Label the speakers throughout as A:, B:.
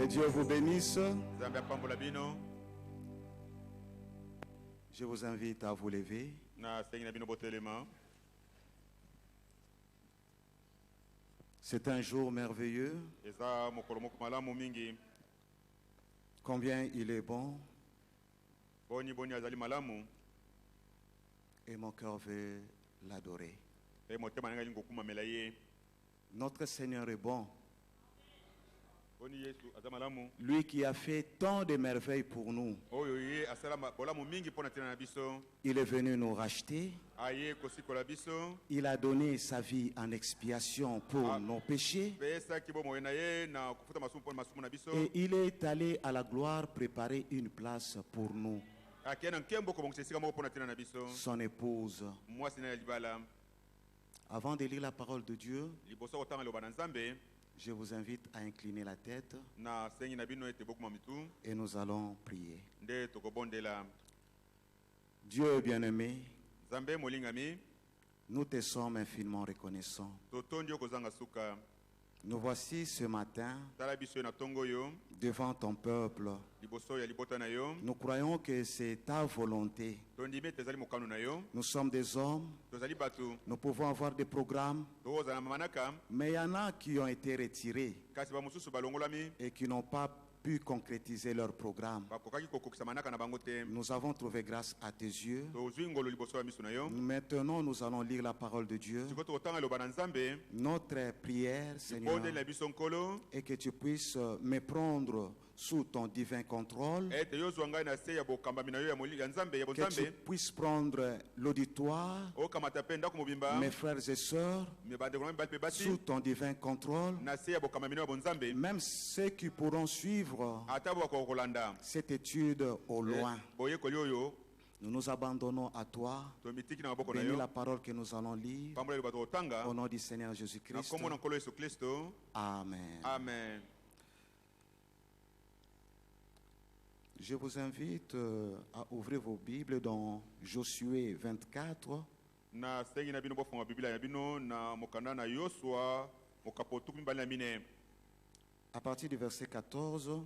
A: Dieu vous bénisse. Je vous invite à vous lever. C'est un jour merveilleux. Combien il est bon. Et mon cœur veut l'adorer. Notre Seigneur est bon. Lui qui a fait tant de merveilles pour nous. Il est venu nous racheter. Il a donné sa vie en expiation pour nos péchés. Et il est allé à la gloire préparer une place pour nous. Son épouse. Avant de lire la parole de Dieu, je vous invite à incliner la tête et nous allons prier. Dieu bien-aimé, nous te sommes infiniment reconnaissants. Nous voici ce matin devant ton peuple. Nous croyons que c'est ta volonté. Nous sommes des hommes. Nous pouvons avoir des programmes. Mais il y en a qui ont été retirés et qui n'ont pas pu concrétiser leur programme. Nous avons trouvé grâce à tes yeux. Maintenant, nous allons lire la parole de Dieu. Notre prière, Seigneur, est que tu puisses me prendre sous ton divin contrôle, que tu puisses prendre l'auditoire, mes frères et sœurs, sous ton divin contrôle, même ceux qui pourront suivre cette étude au loin. Nous nous abandonnons à toi. Bénis la parole que nous allons lire. Au nom du Seigneur Jésus-Christ. Amen.
B: Amen.
A: Je vous invite à ouvrir vos Bibles dans Josué 24. À partir du verset 14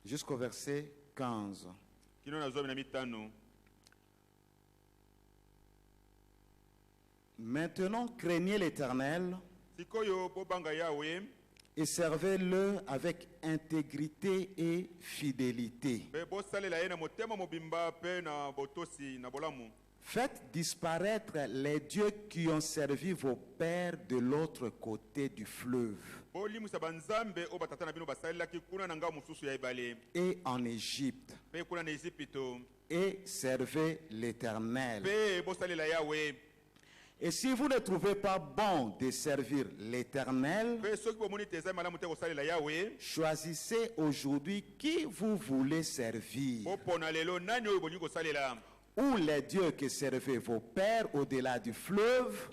A: jusqu'au verset 15. Maintenant, craignez l'Éternel et servez-le avec intégrité et fidélité. Faites disparaître les dieux qui ont servi vos pères de l'autre côté du fleuve et en Égypte, et servez l'Éternel. Et si vous ne trouvez pas bon de servir l'Éternel, choisissez aujourd'hui qui vous voulez servir. Ou les dieux que servaient vos pères au-delà du fleuve,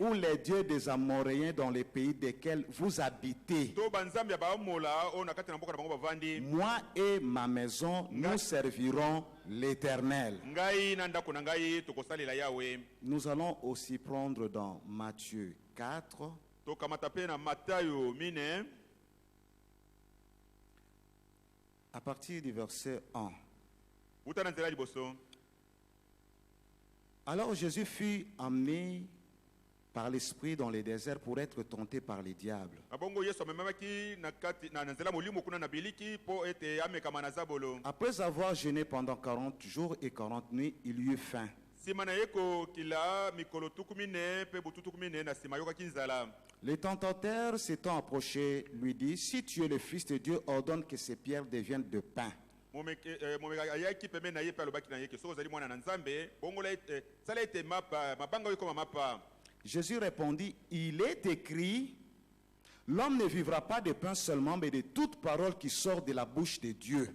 A: ou les dieux des Amoréens dans les pays desquels vous habitez. Moi et ma maison, nous servirons l'Éternel. Nous allons aussi prendre dans Matthieu 4, à partir du verset 1. Alors Jésus fut emmené par l'Esprit dans le désert pour être tenté par les diables. Après avoir jeûné pendant 40 jours et 40 nuits, il eut faim. Le tentateur s'étant approché lui dit: si tu es le Fils de Dieu, ordonne que ces pierres deviennent de pain. Jésus répondit: il est écrit, l'homme ne vivra pas de pain seulement, mais de toute parole qui sort de la bouche de Dieu.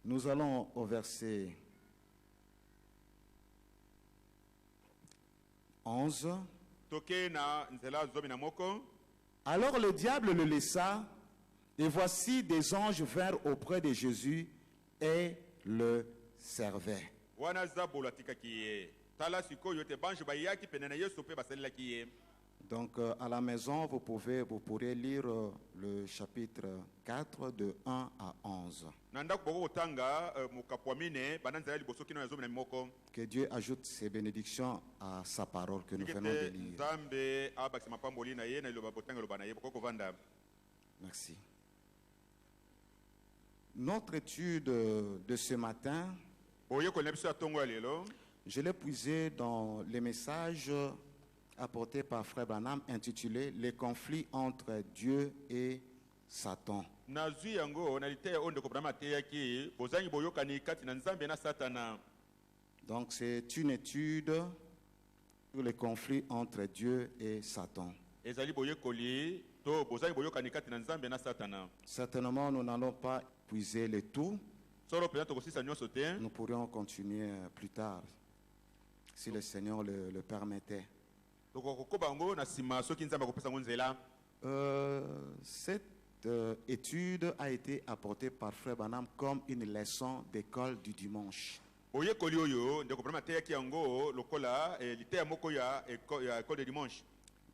A: Nous allons au verset 11. Alors le diable le laissa, et voici des anges vinrent auprès de Jésus et le servaient.
B: Donc à la maison, vous pourrez lire le chapitre 4 de 1 à 11. Que Dieu ajoute ses bénédictions à sa parole que nous venons de lire. Merci. Notre étude de ce matin, je l'ai puisée dans les messages apporté par Frère Branham intitulé Les conflits entre Dieu et Satan. Donc c'est une étude sur les conflits entre Dieu et Satan. Certainement, nous n'allons pas puiser le tout. Nous pourrions continuer plus tard, si le Seigneur le permettait. Cette étude a été apportée par Frère Branham comme une leçon d'école du dimanche.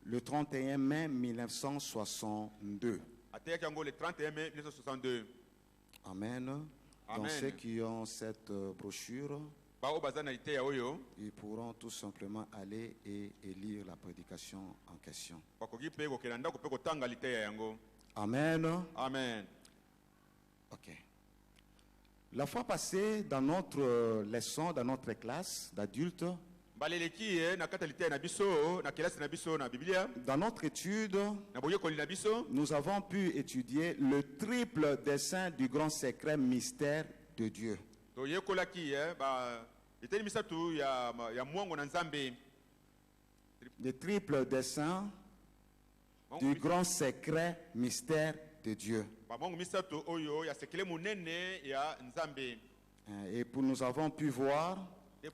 B: Le 31 mai 1962. Amen. Donc ceux qui ont cette brochure, ils pourront tout simplement aller et lire la prédication en question. Amen.
A: Amen.
B: Ok. La fois passée, dans notre leçon, dans notre classe d'adultes, dans notre étude, nous avons pu étudier le triple dessein du grand secret mystère de Dieu. Le triple dessein du grand secret mystère de Dieu. Et nous avons pu voir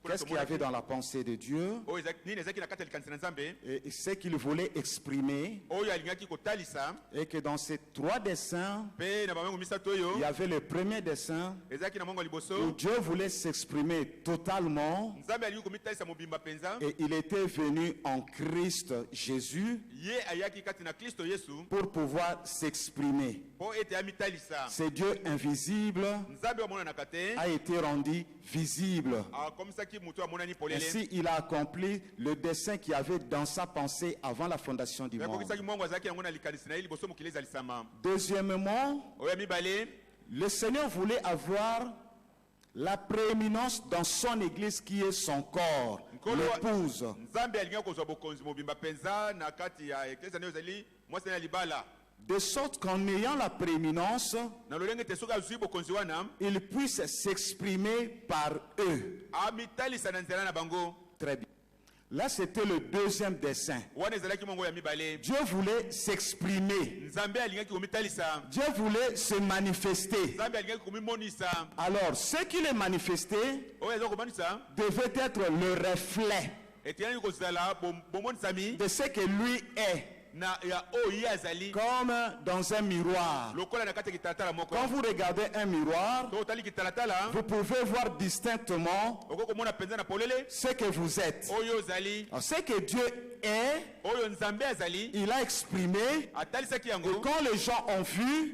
B: qu'est-ce qu'il y avait dans la pensée de Dieu et ce qu'il voulait exprimer, et que dans ces trois dessins, il y avait le premier dessin où Dieu voulait s'exprimer totalement, et il était venu en Christ Jésus pour pouvoir s'exprimer. Ce Dieu invisible a été rendu visible. Ainsi, il a accompli le dessein qu'il y avait dans sa pensée avant la fondation du monde. Deuxièmement, le Seigneur voulait avoir la prééminence dans son église qui est son corps, l'épouse. De sorte qu'en ayant la prééminence, il puisse s'exprimer par eux. Très bien. Là, c'était le deuxième dessein. Dieu voulait s'exprimer. Dieu voulait se manifester. Alors, ce qu'il est manifesté devait être le reflet de ce que lui est. Comme dans un miroir. Quand vous regardez un miroir, vous pouvez voir distinctement ce que vous êtes. Alors, ce que Dieu est, il a exprimé, et quand les gens ont vu,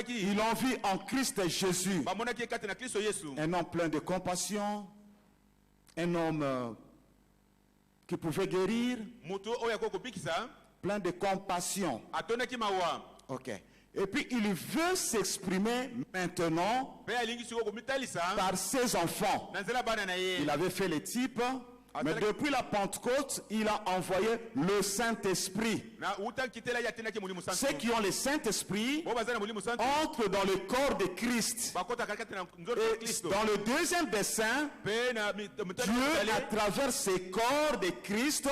B: ils l'ont vu en Christ Jésus. Un homme plein de compassion, un homme qui pouvait guérir, plein de compassion. Ok. Et puis il veut s'exprimer maintenant par ses enfants. Il avait fait les types, mais depuis la Pentecôte, il a envoyé le Saint-Esprit. Ceux qui ont le Saint-Esprit entrent dans le corps de Christ. Et dans le deuxième dessein, Dieu, à travers ces corps de Christ,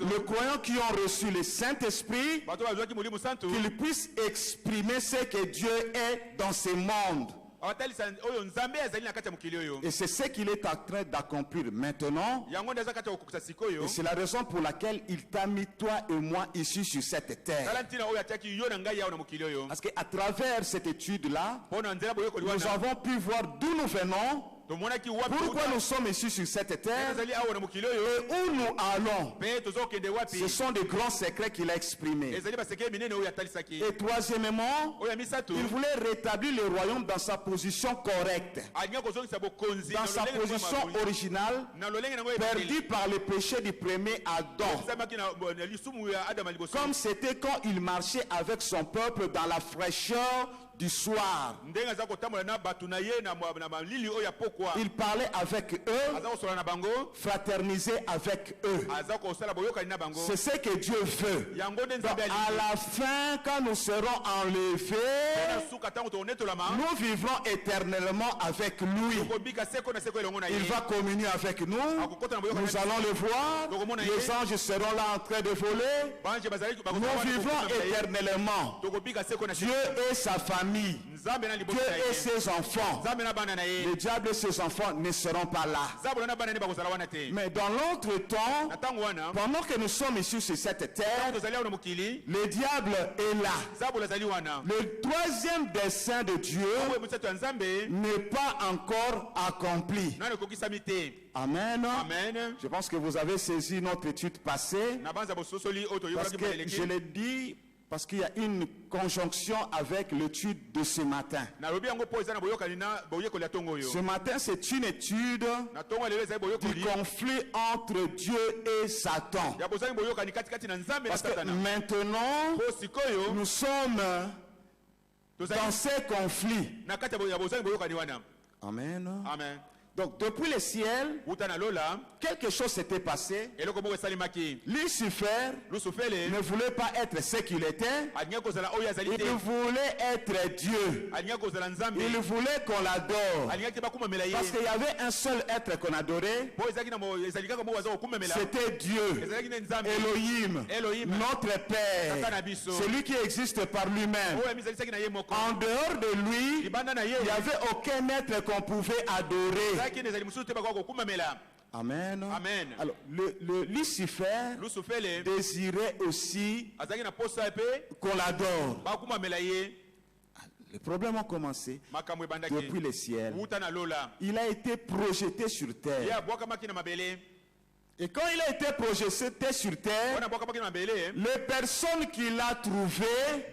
B: les croyants qui ont reçu le Saint-Esprit, qu'ils puissent exprimer ce que Dieu est dans ce monde. Et c'est ce qu'il est en train d'accomplir maintenant. Et c'est la raison pour laquelle il t'a mis, toi et moi, ici sur cette terre. Parce qu'à travers cette étude-là, nous avons pu voir d'où nous venons pourquoi nous sommes ici sur cette terre et où nous allons. Ce sont des grands secrets qu'il a exprimés. Et troisièmement, il voulait rétablir le royaume dans sa position correcte, dans sa position originale, perdue par le péché du premier Adam. Comme c'était quand il marchait avec son peuple dans la fraîcheur du soir. Il parlait avec eux, fraternisait avec eux. C'est ce que Dieu veut. Donc, à la fin, quand nous serons enlevés, nous vivrons éternellement avec lui. Il va communier avec nous. Nous allons le voir. Les anges seront là en train de voler. Nous vivrons éternellement. Dieu et sa famille. Dieu et ses enfants. Le diable et ses enfants ne seront pas là. Mais dans l'autre temps, pendant que nous sommes ici sur cette terre, le diable est là. Le troisième dessein de Dieu n'est pas encore accompli. Amen. Amen. Je pense que vous avez saisi notre étude passée. Parce que je l'ai dit, parce qu'il y a une conjonction avec l'étude de ce matin. Ce matin, c'est une étude du conflit entre Dieu et Satan. Parce que maintenant, nous sommes dans ces conflits. Amen. Amen. Donc depuis le ciel, quelque chose s'était passé. Lucifer ne voulait pas être ce qu'il était. Il voulait être Dieu. Il voulait qu'on l'adore. Parce qu'il y avait un seul être qu'on adorait. C'était Dieu. Elohim, notre Père. Celui qui existe par lui-même. En dehors de lui, il n'y avait aucun être qu'on pouvait adorer. Amen. Amen. Alors, le Lucifer désirait aussi qu'on l'adore. Les problèmes ont commencé depuis le ciel. Il a été projeté sur terre. Et quand il a été projeté sur terre, les personnes qu'il a trouvées,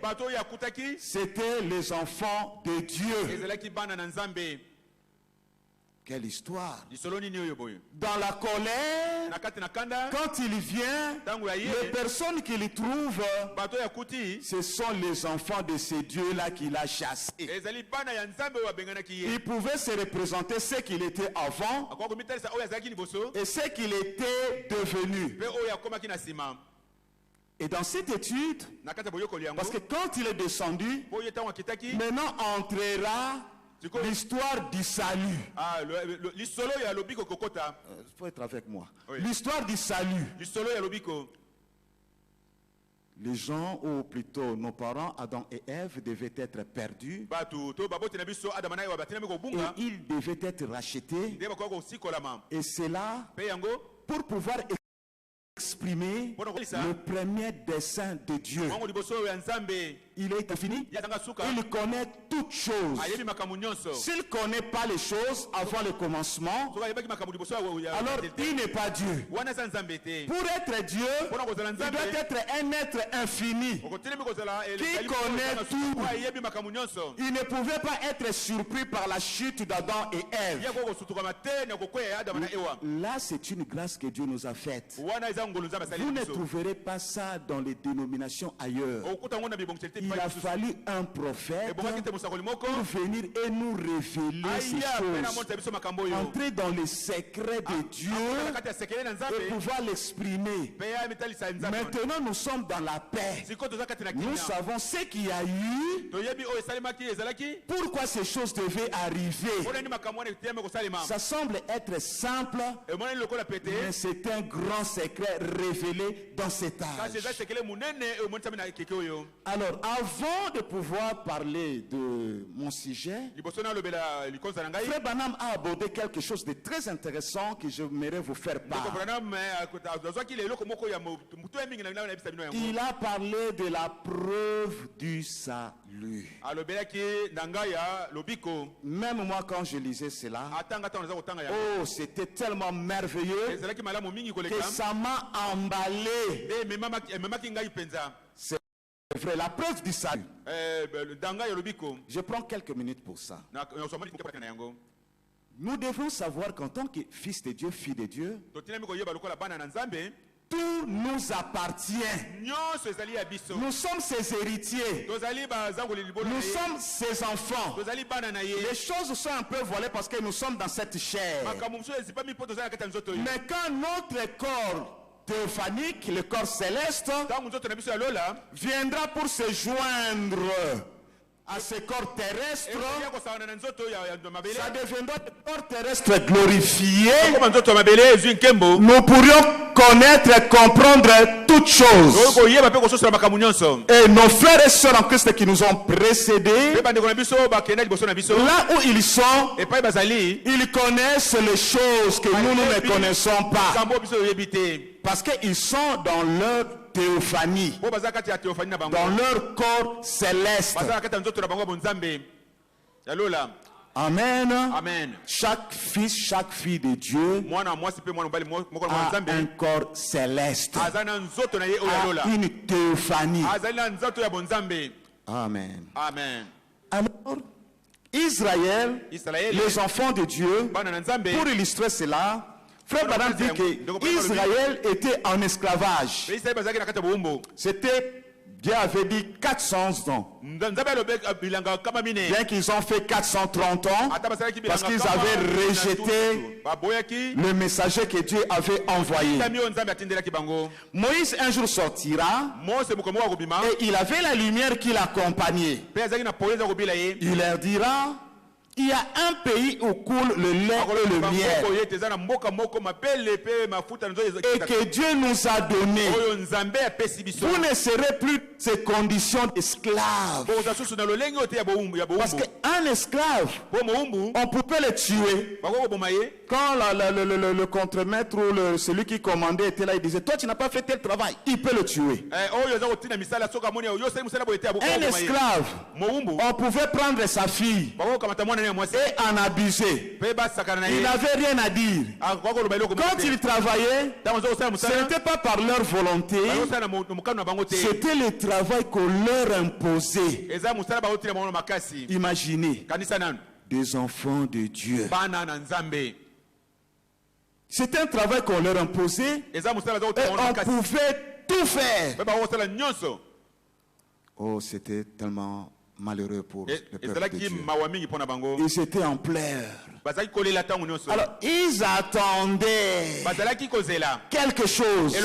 B: c'était les enfants de Dieu. Quelle histoire! Dans la colère, quand il vient, les personnes qu'il trouve, ce sont les enfants de ces dieux-là qu'il a chassés. Il pouvait se représenter ce qu'il était avant et ce qu'il était devenu. Et dans cette étude, parce que quand il est descendu, maintenant entrera l'histoire du salut. Il faut être avec moi. Oui. L'histoire du salut. Les gens, ou plutôt nos parents, Adam et Ève, devaient être perdus. Et ils devaient être rachetés. Et c'est là pour pouvoir exprimer le premier dessein de Dieu. Il est fini. Il connaît toutes choses. S'il ne connaît pas les choses avant le commencement, alors il n'est pas Dieu. Pour être Dieu, il doit être un être infini qui connaît tout. Il ne pouvait pas être surpris par la chute d'Adam et Ève. Là, c'est une grâce que Dieu nous a faite. Vous ne trouverez pas ça dans les dénominations ailleurs. Il a fallu un prophète pour venir et nous révéler ces choses. Entrer dans les secrets de Dieu et pouvoir l'exprimer. Maintenant, nous sommes dans la paix. Nous savons ce qu'il y a eu. Pourquoi ces choses devaient arriver. Ça semble être simple, mais c'est un grand secret révélé dans cet âge. Alors, Avant de pouvoir parler de mon sujet, Frère Branham a abordé quelque chose de très intéressant que j'aimerais vous faire part. Il a parlé de la preuve du salut. Même moi, quand je lisais cela, oh, c'était tellement merveilleux que ça m'a emballé. C'est vrai, la preuve du salut. Je prends quelques minutes pour ça. Nous devons savoir qu'en tant que fils de Dieu, fille de Dieu, tout nous appartient. Nous sommes ses héritiers. Nous sommes ses enfants. Les choses sont un peu voilées parce que nous sommes dans cette chair. Mais quand notre corps théophanique, le corps céleste, viendra pour se joindre à ce corps terrestre, ça deviendra un corps terrestre glorifié. Nous pourrions connaître et comprendre toutes choses. Et nos frères et sœurs en Christ qui nous ont précédés, là où ils sont, ils connaissent les choses que nous ne connaissons pas. Parce qu'ils sont dans leur théophanie, dans leur corps céleste. Amen.
A: Amen.
B: Chaque fils, chaque fille de Dieu a un corps céleste, a une théophanie. Amen.
A: Amen.
B: Alors, Israël, les enfants de Dieu, pour illustrer cela, Frère Branham dit que Israël était en esclavage. C'était, Dieu avait dit 400 ans. Bien qu'ils ont fait 430 ans, parce qu'ils avaient rejeté le messager que Dieu avait envoyé. Moïse un jour sortira, et il avait la lumière qui l'accompagnait. Il leur dira: il y a un pays où coule le lait et le miel, et que Dieu nous a donné. Vous ne serez plus ces conditions d'esclaves. Parce qu'un esclave, on pouvait le tuer. Quand le contremaître ou celui qui commandait était là, il disait: toi tu n'as pas fait tel travail, il peut le tuer. Un esclave, on pouvait prendre sa fille et en abuser. Il n'avait rien à dire. Quand ils travaillaient, ce n'était pas par leur volonté, c'était le travail qu'on leur imposait. Imaginez des enfants de Dieu. C'était un travail qu'on leur imposait et on pouvait tout faire. Oh, c'était tellement malheureux pour le peuple de Dieu. Ils étaient en pleurs. Alors, ils attendaient quelque chose. Et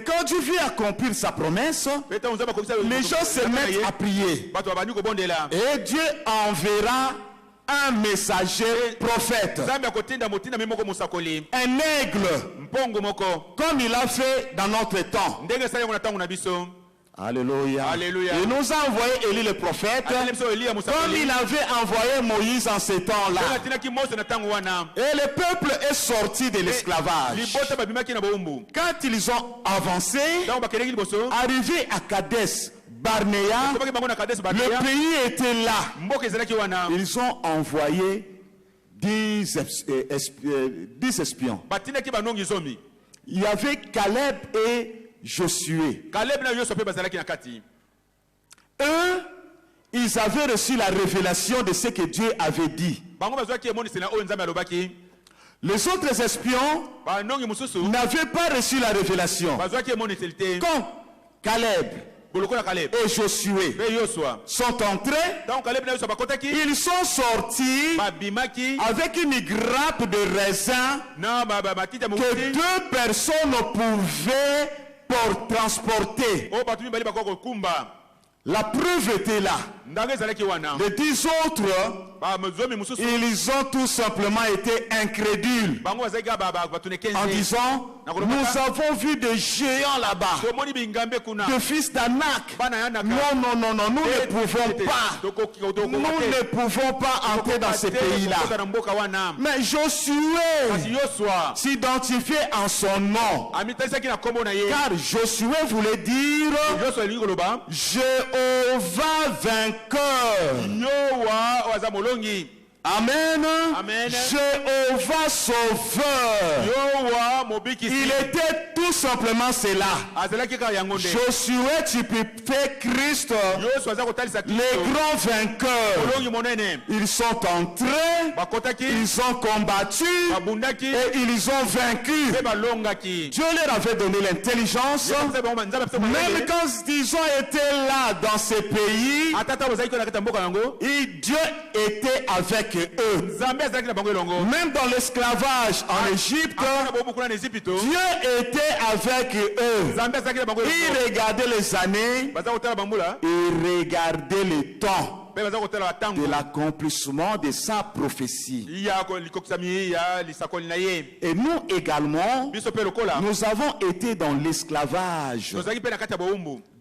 B: quand Dieu vient accomplir sa promesse, les gens se mettent à prier. Et Dieu enverra un messager prophète, un aigle, comme il a fait dans notre temps. Alléluia.
A: Alléluia.
B: Il nous a envoyé Élie le prophète, comme il avait envoyé Moïse en ces temps-là. Et le peuple est sorti de l'esclavage. Quand ils ont avancé, arrivé à Kadesh Barnea, le pays était là. Ils ont envoyé 10 espions. Il y avait Caleb et Josué. Eux, ils avaient reçu la révélation de ce que Dieu avait dit. Les autres espions n'avaient pas reçu la révélation. Quand Caleb et Josué sont entrés, ils sont sortis avec une grappe de raisin que 2 personnes pouvaient transporter. La preuve était là. Les 10 autres, ils ont tout simplement été incrédules en disant, nous avons vu des géants là-bas, des fils d'Anak. Non, nous ne pouvons pas. Nous ne pouvons pas entrer dans ces pays-là. Mais Josué s'identifiait en son nom. Car Josué voulait dire Jéhovah vainqueur. Amen. Jéhovah sauveur. Il était tout simplement cela. Josué typifiait Christ, les grands vainqueurs. Ils sont entrés, ils ont combattu et ils ont vaincu. Dieu leur avait donné l'intelligence. Même quand ils ont été là dans ces pays, Dieu était avec eux. Même dans l'esclavage en Égypte, Dieu était avec eux. Il regardait les années, il regardait le temps de l'accomplissement de sa prophétie. Et nous également, nous avons été dans l'esclavage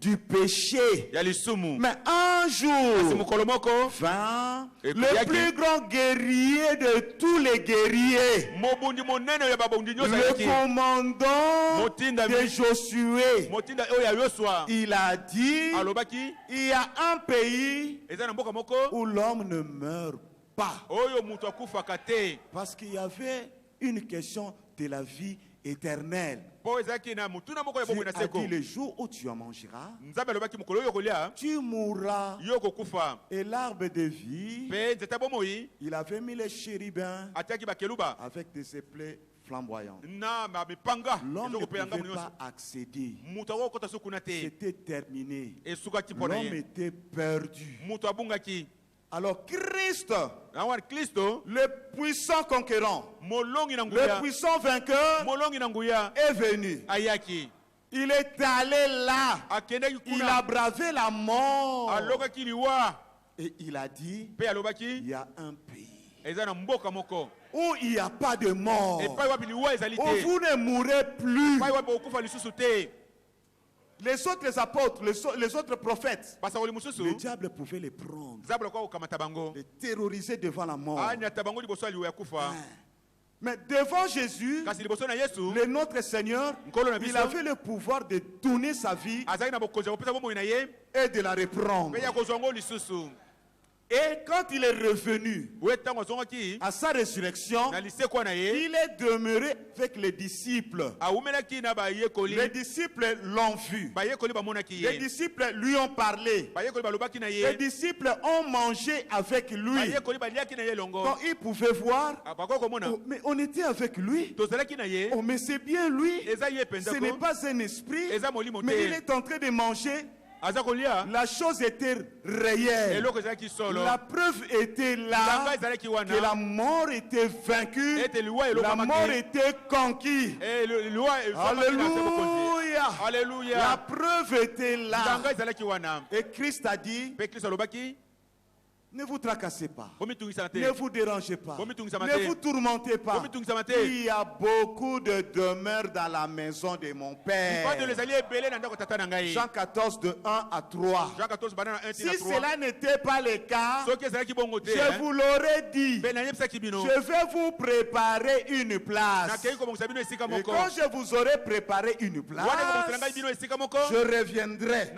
B: du péché. Mais un jour vint le plus grand guerrier de tous les guerriers, le commandant de Josué. Il a dit, il y a un pays où l'homme ne meurt pas, parce qu'il y avait une question de la vie éternelle. Dieu a dit, le jour où tu en mangeras, tu mourras. Et l'arbre de vie, il avait mis les chérubins avec des épées flamboyantes. L'homme ne pouvait pas accéder. C'était terminé. L'homme était perdu. Alors Christ, le puissant conquérant, le puissant vainqueur, est venu. Il est allé là. Il a bravé la mort. Et il a dit, il y a un pays où il n'y a pas de mort, où vous ne mourrez plus. Les autres apôtres, les autres prophètes, le diable pouvait les prendre, les terroriser devant la mort. Mais devant Jésus, le notre Seigneur, il avait le pouvoir de donner sa vie et de la reprendre. Et quand il est revenu à sa résurrection, il est demeuré avec les disciples. Les disciples l'ont vu. Les disciples lui ont parlé. Les disciples ont mangé avec lui. Quand ils pouvaient voir, oh, mais on était avec lui. Oh, mais c'est bien lui. Ce n'est pas un esprit, mais il est en train de manger. La chose était réelle. La preuve était là que la mort était vaincue, la mort était conquise. Alléluia. Alléluia. La preuve était là. Et Christ a dit, ne vous tracassez pas, ne vous dérangez pas, ne vous tourmentez pas. Il y a beaucoup de demeures dans la maison de mon Père. Jean 14 de 1 à 3. Si cela n'était pas le cas, je vous l'aurais dit. Je vais vous préparer une place. Et quand je vous aurai préparé une place, je reviendrai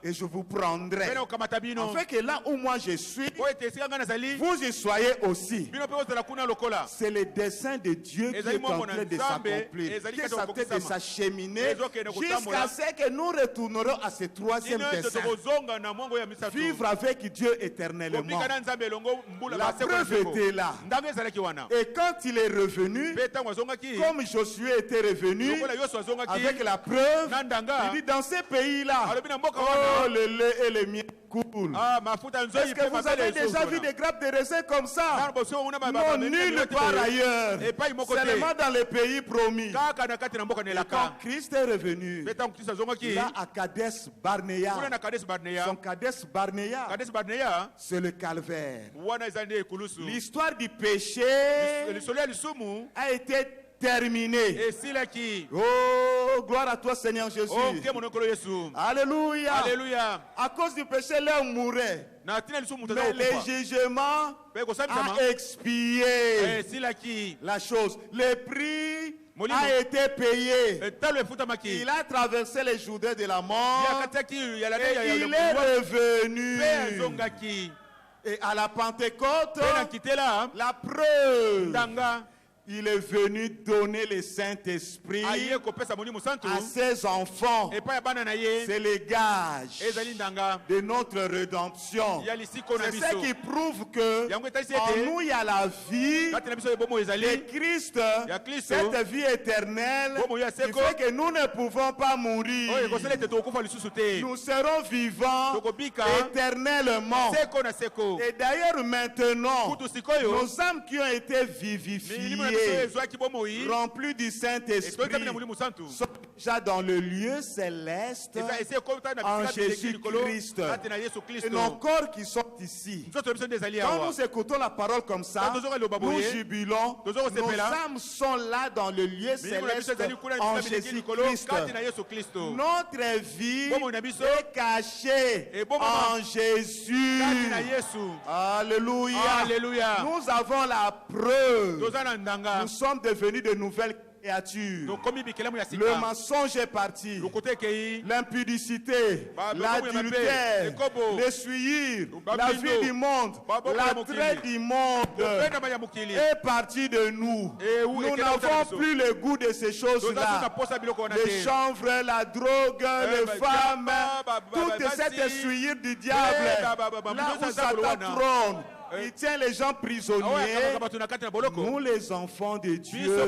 B: et je vous prendrai. Afin que là où moi je suis, vous y soyez aussi. C'est le dessein de Dieu qui est en train de s'accomplir, qui est en train de s'acheminer jusqu'à ce que nous retournerons à ce troisième dessein. Vivre avec Dieu éternellement. La preuve était là. Et quand il est revenu, comme Josué était revenu avec la preuve, il dit dans ces pays-là, oh, le lait et les miel coule. Est-ce que vous avez déjà vu des grappes de raisin comme ça? Non, nulle part ailleurs. Seulement dans les pays promis. Et quand Christ est revenu, là à Kadesh Barnea, son Kadesh Barnea, c'est le calvaire. L'histoire du péché a été terminée. Oh, gloire à toi Seigneur Jésus. Alléluia.
A: Alléluia.
B: À cause du péché, l'homme mourait. Mais le jugement a expié la chose. Le prix a été payé. Il a traversé les Jourdains de la mort. Et il est revenu. Et à la Pentecôte, la preuve, il est venu donner le Saint-Esprit à ses enfants. C'est le gage de notre rédemption. C'est ce qui prouve que en nous il y a la vie de Christ, cette vie éternelle qui fait que nous ne pouvons pas mourir. Nous serons vivants éternellement. Et d'ailleurs maintenant, nos âmes qui ont été vivifiées, remplis du Saint-Esprit, sont déjà dans le lieu céleste en Jésus-Christ. Et nos corps qui sont ici, quand nous écoutons la parole comme ça, nous jubilons. Nos âmes sont là dans le lieu céleste en Jésus-Christ. Notre vie est cachée en Jésus. Alléluia. Nous avons la preuve. Nous sommes devenus de nouvelles créatures. Le mensonge est parti. L'impudicité, l'adultère, le souillir, la vie du monde, l'attrait du monde est parti de nous. Nous n'avons plus le goût de ces choses-là. Les chanvres, la drogue, les femmes, toute cette souillir du diable. Là où Satan trône, il tient les gens prisonniers. Nous, les enfants de Dieu,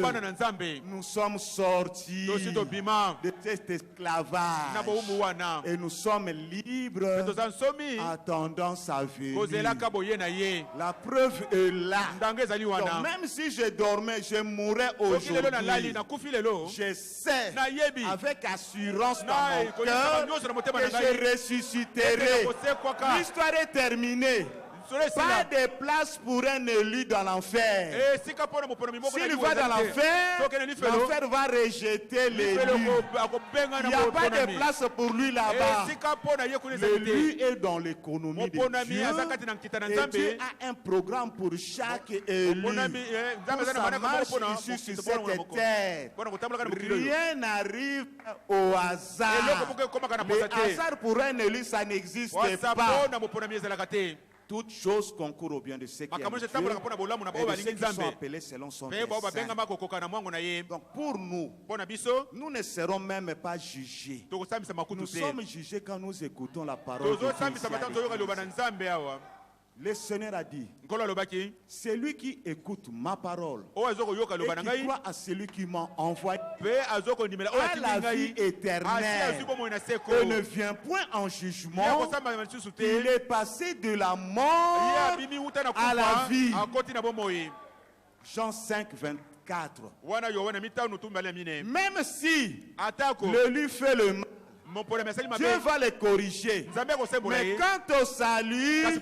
B: nous sommes sortis de cet esclavage et nous sommes libres, attendant sa venue. La preuve est là. Donc, même si je dormais, je mourrais aujourd'hui, je sais avec assurance dans mon cœur que je ressusciterai. L'histoire est terminée. Pas de place pour un élu dans l'enfer. S'il va dans l'enfer, l'enfer va rejeter l'élu. Il n'y a pas de place pour lui là-bas. L'élu est dans l'économie de Dieu. Et Dieu a un programme pour chaque élu. Pour sa marche ici sur cette terre. Rien n'arrive au hasard. Le hasard pour un élu, ça n'existe pas. Toutes choses concourent au bien de ceux qui aiment Dieu et de ceux qui sont appelés selon son dessein. Donc pour nous, nous ne serons même pas jugés. Nous sommes jugés quand nous écoutons la parole de Dieu. Le Seigneur a dit, celui qui écoute ma parole et qui croit à celui qui m'a envoyé a la vie éternelle et ne vient point en jugement. Il est passé de la mort à la vie. Jean 5, 24. Même si le lui fait le mal, Dieu va les corriger. Mais quant au salut,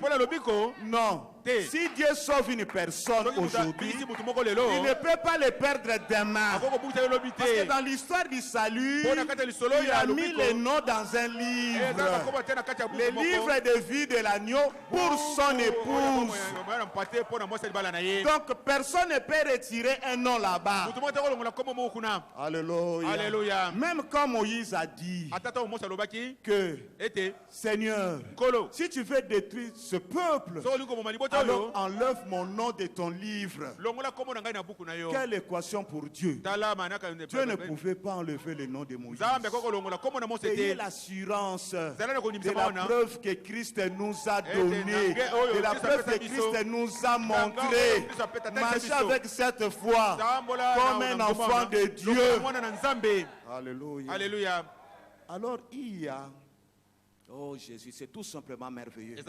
B: non. Si Dieu sauve une personne aujourd'hui, il ne peut pas le perdre demain. Parce que dans l'histoire du salut, il a mis les noms dans un livre. Le livre de vie de l'agneau pour son épouse. Donc personne ne peut retirer un nom là-bas. Alléluia. Même quand Moïse a dit que Seigneur, si tu veux détruire ce peuple, alors enlève mon nom de ton livre. Quelle équation pour Dieu. Dieu ne pouvait pas enlever le nom de Moïse. Ayez l'assurance de la preuve que Christ nous a donnée, de la preuve que Christ nous a montré. Marchez avec cette foi comme un enfant de Dieu. Alléluia.
A: Alléluia.
B: Alors il y a Oh Jésus, c'est tout simplement merveilleux. Et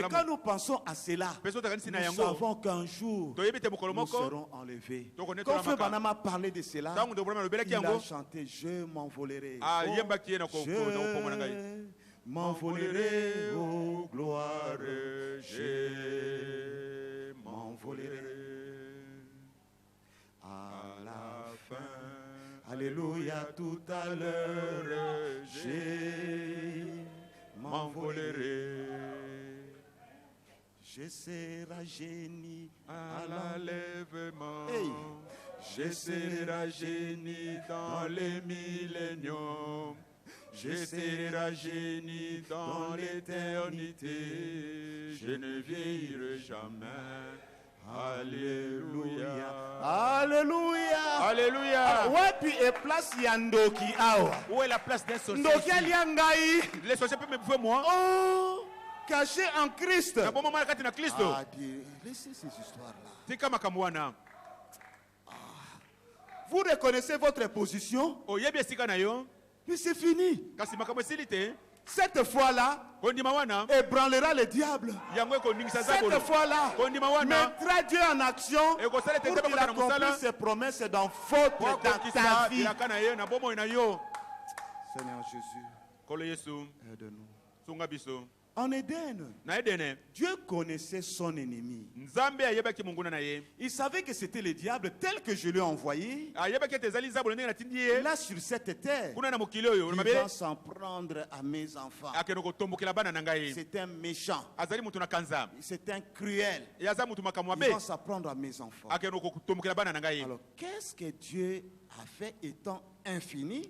B: quand nous pensons à cela, nous savons qu'un jour, nous serons enlevés. Quand Frère Branham a parlé de cela, il a chanté « Je m'envolerai, je m'envolerai, oh gloire, je m'envolerai. » À la fin, alléluia, tout à l'heure, je m'envolerai. Je serai rajeuni à l'enlèvement. Hey. Je serai rajeuni dans les milléniums. Je serai rajeuni dans l'éternité. Je ne vieillirai jamais. Alléluia. Alléluia.
A: Alléluia.
B: Où est la place d'un sorcier?
A: Les sorciers peuvent me bouffer moi.
B: Oh, caché en Christ.
A: Ah,
B: laissez ces histoires-là. Vous reconnaissez votre position? Mais c'est fini. Cette fois-là, ébranlera le diable. Cette fois-là, mettra Dieu en action pour qu'il accomplisse ses promesses dans ta vie. Seigneur Jésus, aide-nous. En Éden, Dieu connaissait son ennemi. Il savait que c'était le diable tel que je l'ai envoyé. Là sur cette terre, il va s'en prendre à mes enfants. C'est un méchant. C'est un cruel. Il va s'en prendre à mes enfants. Alors, qu'est-ce que Dieu a fait étant infini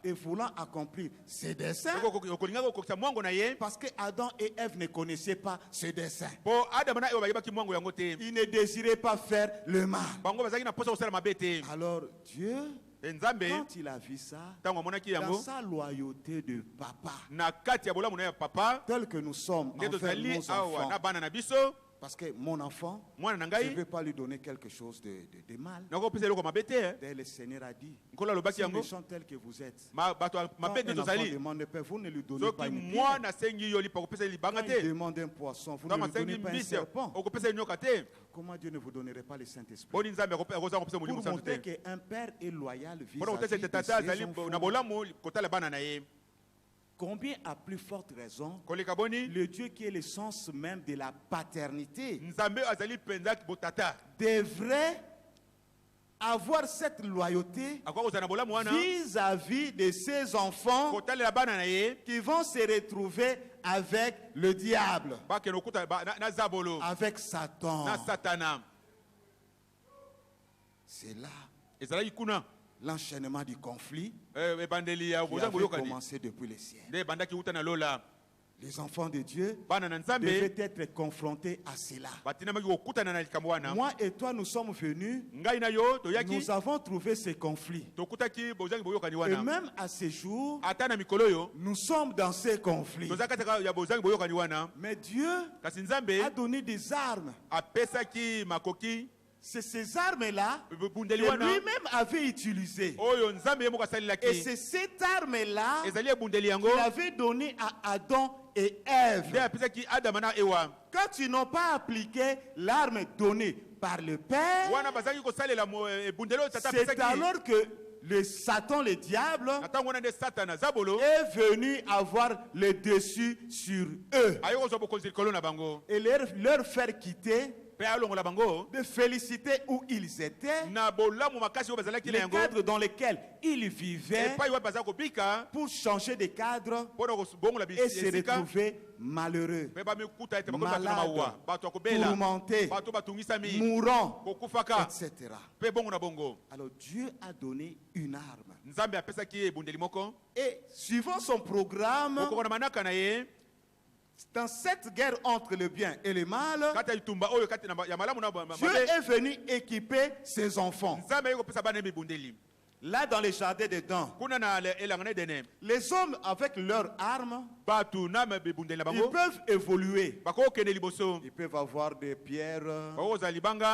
B: et voulant accomplir ses desseins? Parce que Adam et Ève ne connaissaient pas ce dessein. Ils ne désiraient pas faire le mal. Alors Dieu, quand il a vu ça, dans sa loyauté de papa, tel que nous sommes envers nos enfants, parce que mon enfant, je ne veux pas lui donner quelque chose de mal. Le Seigneur a dit, si méchant tel que vous êtes, quand un enfant demande un pain, vous ne lui donnez pas une pierre. Quand il demande un poisson, vous ne lui donnez pas un serpent. Comment Dieu ne vous donnerait pas le Saint-Esprit? Pour montrer qu'un père est loyal vis-à-vis de ses enfants. Combien à plus forte raison, le Dieu qui est l'essence même de la paternité devrait avoir cette loyauté vis-à-vis de ses enfants qui vont se retrouver avec le diable, avec Satan. C'est là l'enchaînement du conflit qui avait commencé depuis les siècles. Les enfants de Dieu devaient être confrontés à cela. Moi et toi, nous sommes venus, nous avons trouvé ces conflits. Et même à ce jour, nous sommes dans ces conflits. Mais Dieu a donné des armes. C'est ces armes-là que lui-même avait utilisées. Et c'est cette arme-là qu'il avait donnée à Adam et Ève. Quand ils n'ont pas appliqué l'arme donnée par le Père, c'est alors que le Satan, le diable, est venu avoir le dessus sur eux et leur faire quitter de féliciter où ils étaient, les cadres dans lesquels ils vivaient, pour changer de cadre et se retrouver malheureux, malades, tourmentés, mourants, etc. Alors Dieu a donné une arme. Et suivant son programme, dans cette guerre entre le bien et le mal, Dieu est venu équiper ses enfants. Là, dans les jardins d'Éden, les hommes, avec leurs armes, ils peuvent évoluer. Ils peuvent avoir des pierres,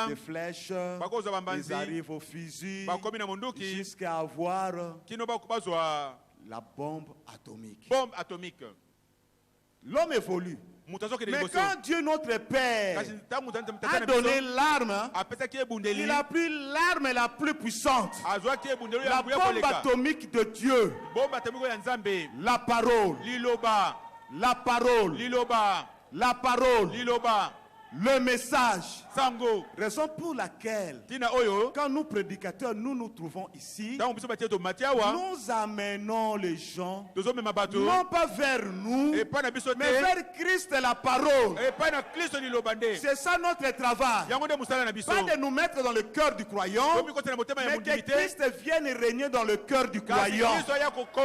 B: des flèches, ils arrivent au fusil, jusqu'à avoir La bombe atomique.
A: Bombe atomique.
B: L'homme évolue. Mais quand Dieu notre Père a donné l'arme, il a pris l'arme la plus puissante. La bombe atomique de Dieu. La parole. La parole. La parole. Le message. Raison pour laquelle, quand nous prédicateurs, nous trouvons ici, nous amenons les gens, non pas vers nous, mais vers Christ et la parole. C'est ça notre travail. Pas de nous mettre dans le cœur du croyant, mais que Christ vienne régner dans le cœur du croyant.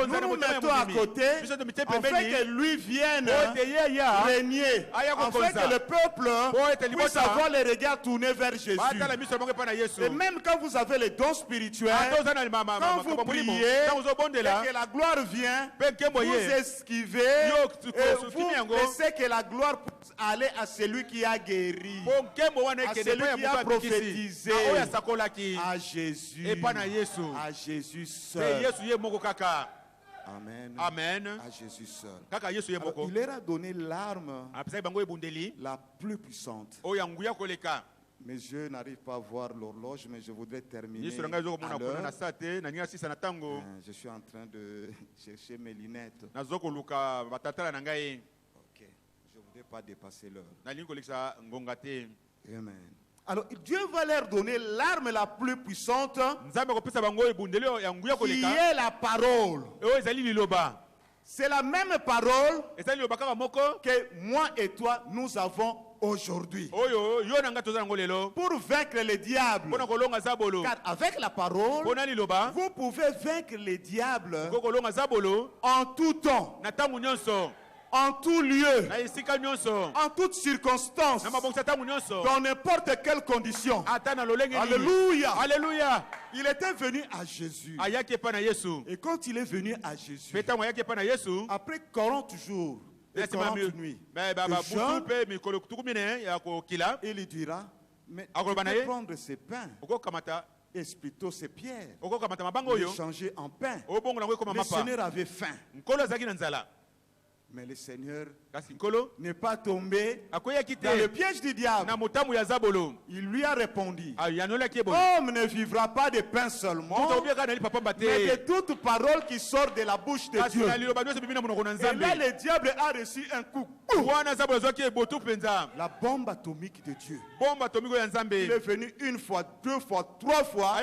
B: Nous nous mettons à côté, afin que lui vienne régner, afin que le peuple puisse avoir les regards tournés vers Jésus. Et même quand vous avez les dons spirituels, quand vous priez, et que la gloire vient, vous esquivez, et vous laissez que la gloire puisse aller à celui qui a guéri, à celui qui a prophétisé, à Jésus, à Jésus seul. Amen.
A: Amen.
B: À Jésus seul. Alors, il leur a donné l'arme la plus puissante. Mes yeux n'arrivent pas à voir l'horloge, mais je voudrais terminer à l'heure. Je suis en train de chercher mes lunettes. Ok, je ne voudrais pas dépasser l'heure. Amen. Alors Dieu va leur donner l'arme la plus puissante, qui est la parole. C'est la même parole que moi et toi nous avons aujourd'hui pour vaincre le diable. Car avec la parole, vous pouvez vaincre le diable en tout temps, en tout lieu, en toutes circonstances, dans n'importe quelle condition. Alléluia.
A: Alléluia.
B: Il était venu à Jésus. Et quand il est venu à Jésus, après 40 jours et 40 nuits, il lui dira, mais tu peux prendre ces pains et plutôt ces pierres, les changer en pain. Le Seigneur avait faim. Mais le Seigneur n'est pas tombé dans le piège du diable. Il lui a répondu, l'homme ne vivra pas de pain seulement, mais de toute parole qui sort de la bouche de Dieu. Et là, le diable a reçu un coup. La bombe atomique de Dieu. Il est venu une fois, deux fois, trois fois.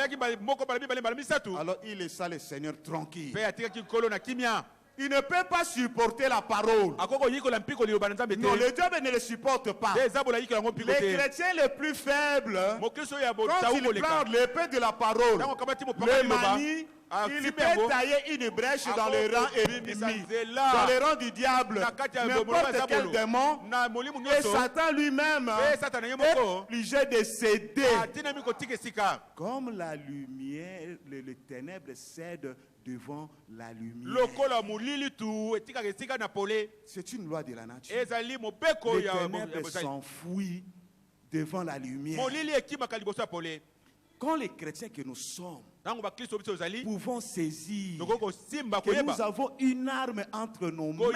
B: Alors il laissa le Seigneur tranquille. Il ne peut pas supporter la parole. Non, le diable ne le supporte pas. Les chrétiens les plus faibles, quand ils prennent l'épée de la parole, le manie, il peut tailler une brèche dans le rang ennemi, dans le rang du diable, n'importe quel démon, et Satan lui-même est obligé de céder. Comme la lumière, les ténèbres cèdent devant la lumière. C'est une loi de la nature. Les ténèbres s'enfuient devant la lumière. Quand les chrétiens que nous sommes pouvons saisir que nous avons une arme entre nos mains,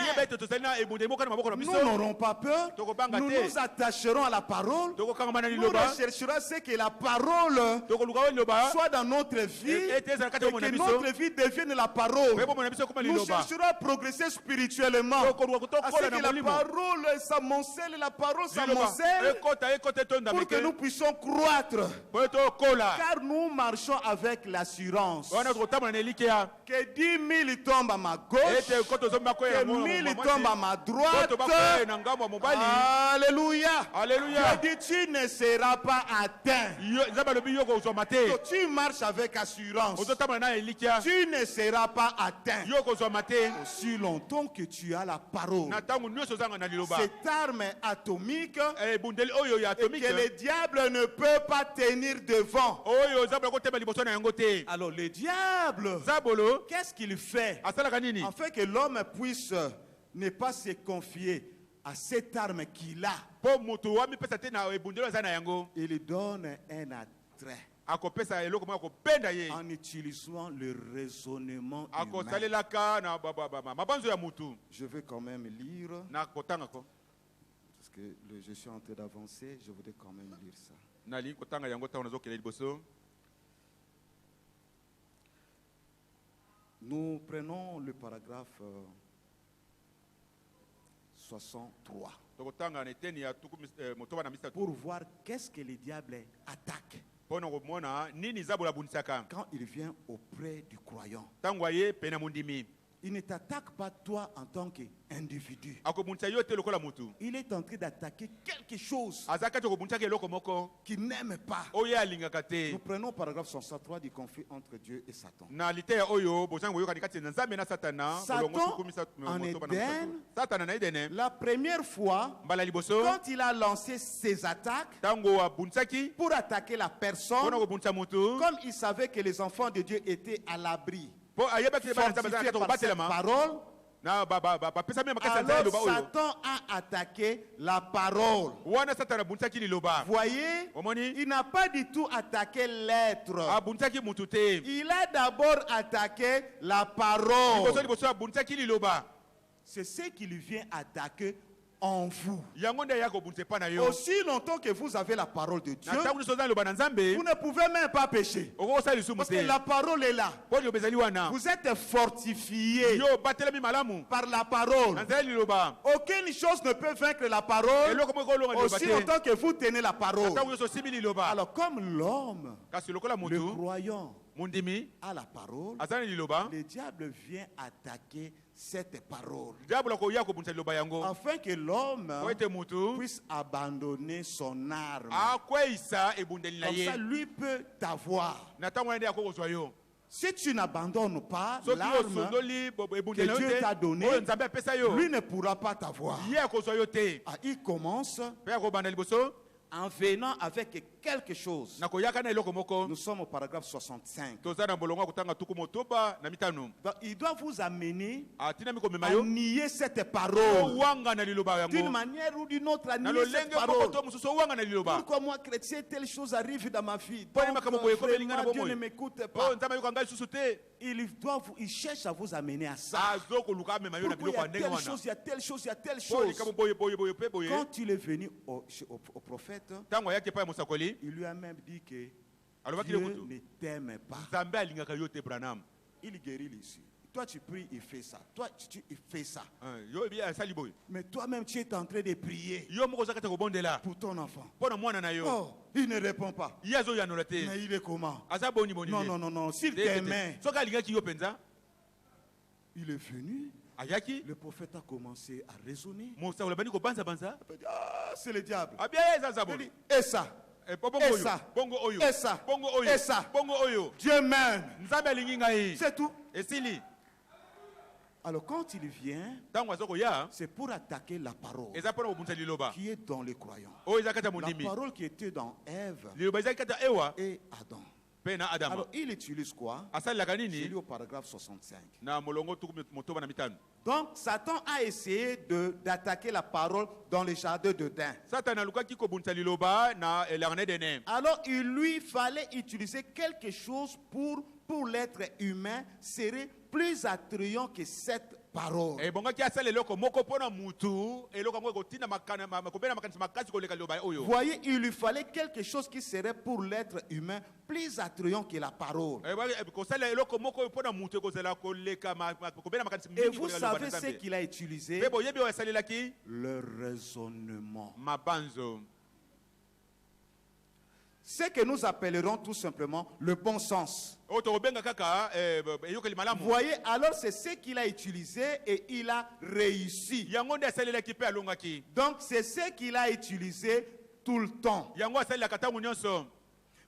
B: nous n'aurons pas peur, nous nous attacherons à la parole, nous rechercherons ce que la parole soit dans notre vie et que notre vie devienne la parole. Nous chercherons à progresser spirituellement, à ce que la parole s'amoncelle, la parole s'amoncelle, pour que nous puissions croître, car nous marchons avec l'assurance que 10 000 tombent à ma gauche, que 1000 tombent à ma droite. Alléluia. Alléluia. Je dis, tu ne seras pas atteint. Tu marches avec assurance. Tu ne seras pas atteint aussi longtemps que tu as la parole. Cette arme atomique et que le diable ne peut pas tenir devant. Alors le diable, qu'est-ce qu'il fait afin que l'homme puisse ne pas se confier à cette arme qu'il a? Il donne un attrait. en utilisant le raisonnement humain. Je vais quand même lire. Parce que je suis en train d'avancer, je voudrais quand même lire ça. Nous prenons le paragraphe 63 pour voir qu'est-ce que le diable attaque quand il vient auprès du croyant. Il ne t'attaque pas toi en tant qu'individu. Il est en train d'attaquer quelque chose qu'il n'aime pas. Nous prenons paragraphe 63 du conflit entre Dieu et Satan. Satan en Éden, la première fois, quand il a lancé ses attaques pour attaquer la personne, comme il savait que les enfants de Dieu étaient à l'abri, parole. Alors Satan a attaqué la parole. Voyez, il n'a pas du tout attaqué l'être. Il a d'abord attaqué la parole. C'est ce qui lui vient attaquer en vous. Aussi longtemps que vous avez la parole de Dieu, vous ne pouvez même pas pécher. Parce que la parole est là. Vous êtes fortifié par la parole. Aucune chose ne peut vaincre la parole aussi longtemps que vous tenez la parole. Alors comme l'homme, le croyant, à la parole, le diable vient attaquer cette parole afin que l'homme puisse abandonner son arme. Comme ça, lui peut t'avoir. Si tu n'abandonnes pas l'arme que Dieu t'a donnée, lui ne pourra pas t'avoir. Il commence en venant avec quelque chose. Nous sommes au paragraphe 65. Donc, il doit vous amener à nier cette parole. D'une manière ou d'une autre, à nier cette parole. Pourquoi moi, chrétien, telle chose arrive dans ma vie? Donc, vraiment, Dieu ne m'écoute pas. Il cherche à vous amener à ça. Pourquoi il y a telle chose, il y a telle chose, il y a telle chose. Quand il est venu au prophète, il lui a même dit que Dieu ne t'aime pas. Il guérit ici. Toi tu pries, il fait ça. Toi il fait ça. Mais toi-même tu es en train de prier pour ton enfant. Oh, il ne répond pas. Mais il est comment? Non. S'il t'aimait, il est venu. Le prophète a commencé à raisonner. Ah, c'est le diable. Il dit, et ça, et ça. Dieu m'aime. C'est tout. Alors quand il vient, c'est pour attaquer la parole qui est dans les croyants. La parole qui était dans Ève et Adam. Alors il utilise quoi? J'ai lu au paragraphe 65. Donc Satan a essayé d'attaquer la parole dans le jardin d'Éden. Alors il lui fallait utiliser quelque chose pour l'être humain serait plus attrayant que cette parole. Voyez, il lui fallait quelque chose qui serait pour l'être humain plus attrayant que la parole. Et vous savez ce qu'il a utilisé? Le raisonnement. Ce que nous appellerons tout simplement le bon sens. Voyez, alors c'est ce qu'il a utilisé et il a réussi. Donc c'est ce qu'il a utilisé tout le temps.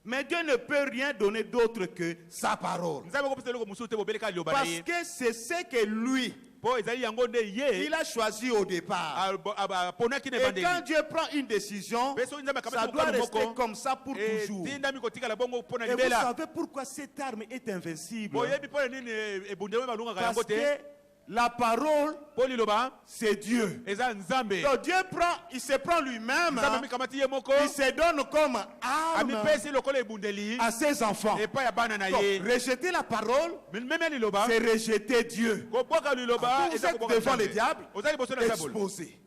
B: Mais Dieu ne peut rien donner d'autre que sa parole. Parce que c'est ce que lui, il a choisi au départ. Et quand Dieu prend une décision, ça doit rester comme ça pour toujours. Et vous savez pourquoi cette arme est invincible? Parce que La parole, c'est Dieu. Donc Dieu il se prend lui-même, il se donne comme arme à ses enfants. Donc, rejeter la parole, c'est rejeter Dieu. Quand vous êtes devant le diable, exposé.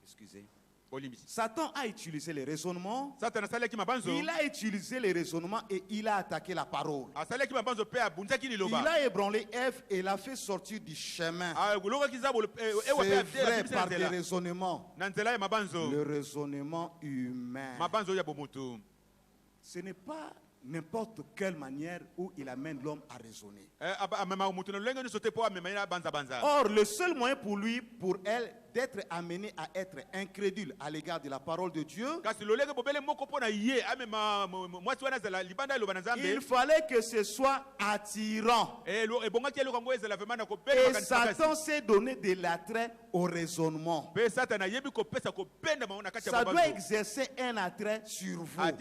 B: Excusez. Satan a utilisé les raisonnements. Il a utilisé les raisonnements et il a attaqué la parole. Il a ébranlé Ève et l'a fait sortir du chemin. C'est vrai par des raisonnements. Le raisonnement humain. Ce n'est pas n'importe quelle manière où il amène l'homme à raisonner. Or, le seul moyen pour lui, pour elle, d'être amené à être incrédule à l'égard de la parole de Dieu, il fallait que ce soit attirant. Et Satan s'est donné de l'attrait au raisonnement. Ça doit exercer un attrait sur vous. Et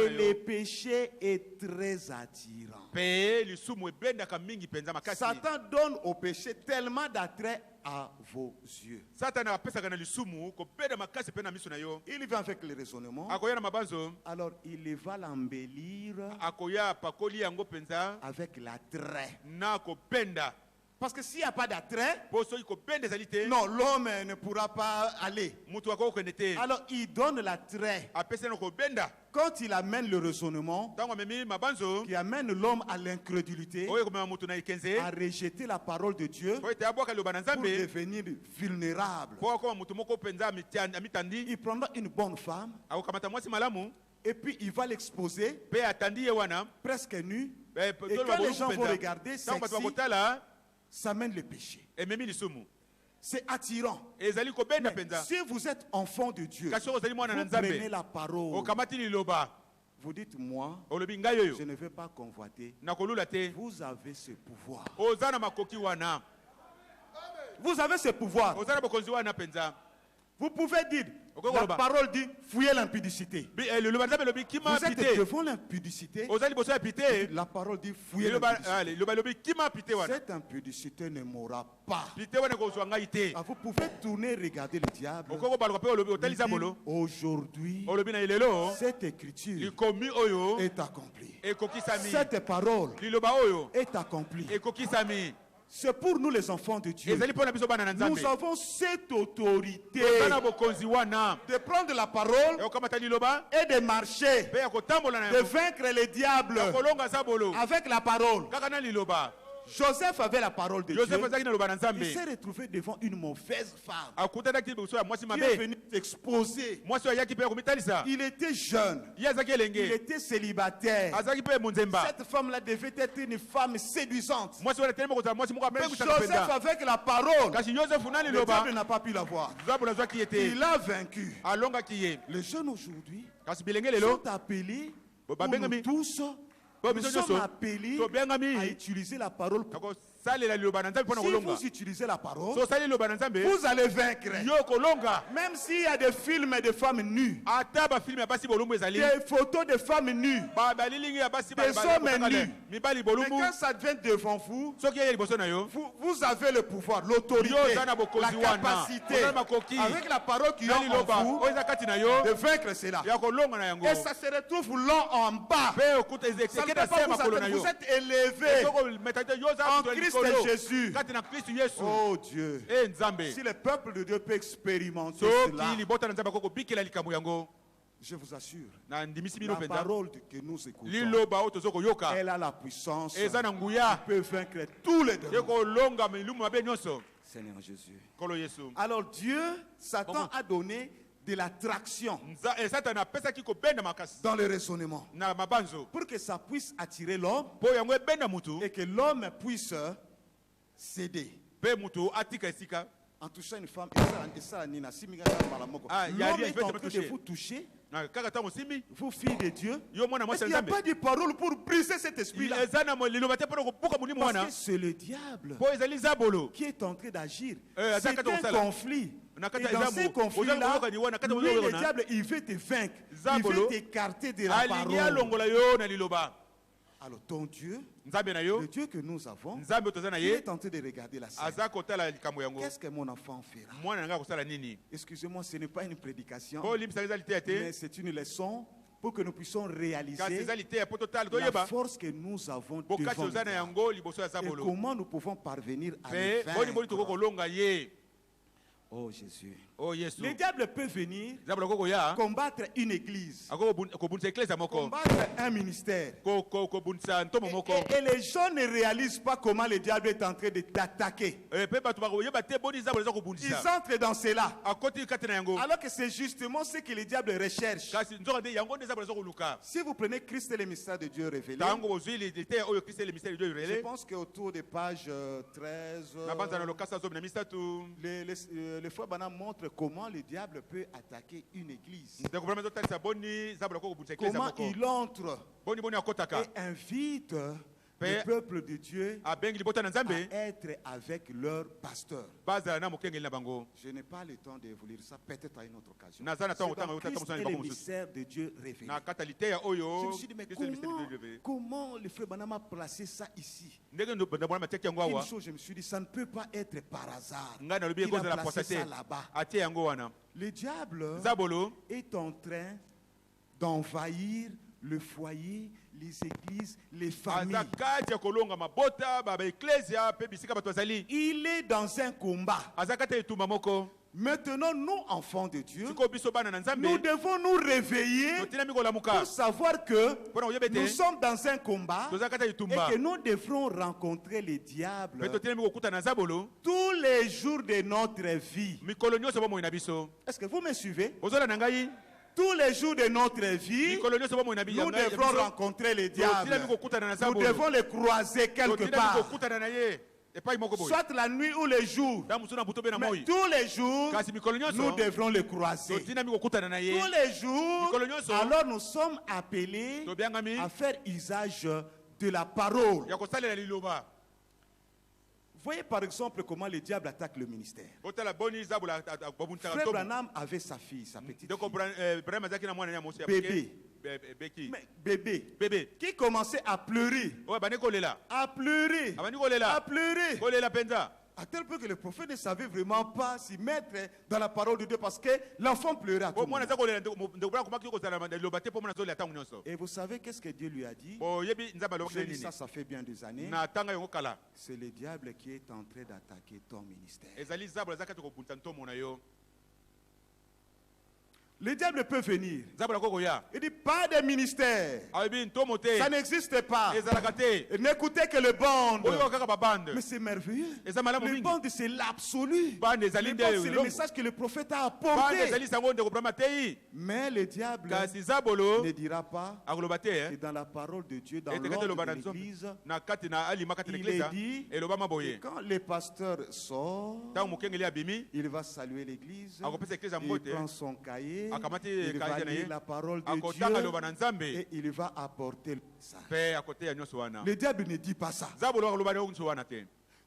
B: le péché est très attirant. Satan donne au péché tellement d'attrait à vos yeux. Il va avec le raisonnement. Alors il va l'embellir avec l'attrait. Parce que s'il n'y a pas d'attrait, non, l'homme ne pourra pas aller. Alors il donne l'attrait. Quand il amène le raisonnement, qui amène l'homme à l'incrédulité, à rejeter la parole de Dieu, pour devenir vulnérable, il prendra une bonne femme, et puis il va l'exposer, presque nu, et quand les gens vont regarder, sexy, ça mène le péché. C'est attirant. Mais si vous êtes enfant de Dieu, vous prenez la parole. Vous dites, moi, je ne vais pas convoiter. Vous avez ce pouvoir. Vous avez ce pouvoir. Vous pouvez dire, la parole dit, fouillez l'impudicité. Vous êtes devant l'impudicité. La parole dit, fouillez l'impudicité. Cette impudicité ne mourra pas. Vous pouvez tourner et regarder le diable. Aujourd'hui, cette écriture est accomplie. Cette parole est accomplie. C'est pour nous les enfants de Dieu. Nous avons cette autorité de prendre la parole et de marcher, de vaincre les diables avec la parole. Joseph avait la parole de Dieu. Il s'est retrouvé devant une mauvaise femme qui est venue s'exposer. Il était jeune. Il était célibataire. Cette femme-là devait être une femme séduisante. Mais Joseph, avec la parole, le diable n'a pas pu la voir. Il a vaincu. Les jeunes aujourd'hui sont appelés pour nous tous. Nous sommes appelés à utiliser la parole. Si vous utilisez la parole, vous allez vaincre. Même s'il y a des films de femmes nues, des photos de femmes nues, des hommes nus, mais quand ça vient devant vous, vous avez le pouvoir, l'autorité, la capacité, avec la parole qui est en vous, de vaincre cela. Et ça se retrouve long en bas. Ça ne peut pas vous êtes élevé en Christ Jésus. Oh Dieu. Si le peuple de Dieu peut expérimenter cela, je vous assure, la parole que nous écoutons, elle a la puissance, elle peut vaincre tous les démons. Seigneur Jésus. Alors Dieu, Satan a donné de l'attraction dans le raisonnement pour que ça puisse attirer l'homme et que l'homme puisse céder. En touchant une femme, l'homme est en train de vous toucher. Vous, filles de Dieu, est-ce qu'il n'y a pas de parole pour briser cet esprit-là? Parce que c'est le diable qui est en train d'agir. C'est un conflit. Et dans ces conflits-là, lui, le diable, il veut te vaincre. Il veut t'écarter de la parole. Alors ton Dieu, le Dieu que nous avons, il est tenté de regarder la scène. Qu'est-ce que mon enfant fera? Excusez-moi, ce n'est pas une prédication, mais c'est une leçon pour que nous puissions réaliser la force que nous avons devant nous et comment nous pouvons parvenir à le faire. Oh Jésus. Le diable peut venir combattre une église, combattre un ministère. Et les gens ne réalisent pas comment le diable est en train de t'attaquer. Ils entrent dans cela. Alors que c'est justement ce que le diable recherche. Si vous prenez Christ et le mystère de Dieu révélé, je pense qu'autour des pages 13, le frère Bana montre comment le diable peut attaquer une église. Comment il entre et invite le peuple de Dieu à être avec leur pasteur. Je n'ai pas le temps de vous lire ça, peut-être à une autre occasion. C'est Christ et le mystère de Dieu révélé. Je me suis dit, mais comment le frère Branham a placé ça ici? Une chose, je me suis dit, ça ne peut pas être par hasard. Il a placé ça là-bas. Le diable est en train d'envahir le foyer, les églises, les familles. Il est dans un combat. Maintenant, nous, enfants de Dieu, nous devons nous réveiller pour savoir que nous sommes dans un combat et que nous devrons rencontrer les diables tous les jours de notre vie. Est-ce que vous me suivez? Tous les jours de notre vie, nous devrons rencontrer les diables. Nous devons les croiser quelque part. Soit la nuit ou le jour. Mais tous les jours, nous devrons les croiser. Tous les jours, alors nous sommes appelés à faire usage de la parole. Voyez par exemple comment le diable attaque le ministère. Frère Branham avait sa fille, sa petite fille. Bébé, qui commençait à pleurer. À pleurer. À tel point que le prophète ne savait vraiment pas s'y mettre dans la parole de Dieu parce que l'enfant pleurait à tout moment. Et vous savez qu'est-ce que Dieu lui a dit? J'ai dit ça fait bien des années. C'est le diable qui est en train d'attaquer ton ministère. Le diable peut venir. Il dit pas de ministère. Ça n'existe pas. N'écoutez que le bande. Mais c'est merveilleux. Le bande, c'est l'absolu. Le bande, c'est le message que le prophète a apporté. Mais le diable ne dira pas que dans la parole de Dieu, dans l'ordre de l'Église, il est dit que quand le pasteur sort, il va saluer l'Église, il prend son cahier, il va lire la parole de Dieu et il va apporter le message. Le diable ne dit pas ça.